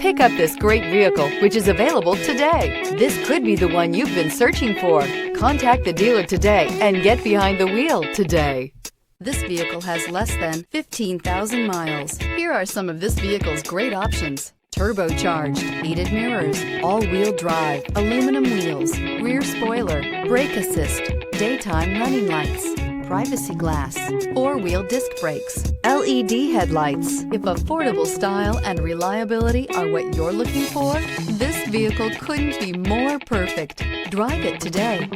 Pick up this great vehicle, which is available today. This could be the one you've been searching for. Contact the dealer today and get behind the wheel today. This vehicle has less than 15,000 miles. Here are some of this vehicle's great options: turbocharged, heated mirrors, all-wheel drive, aluminum wheels, rear spoiler, brake assist, daytime running lights, privacy glass, four-wheel disc brakes, LED headlights. If affordable style and reliability are what you're looking for, this vehicle couldn't be more perfect. Drive it today.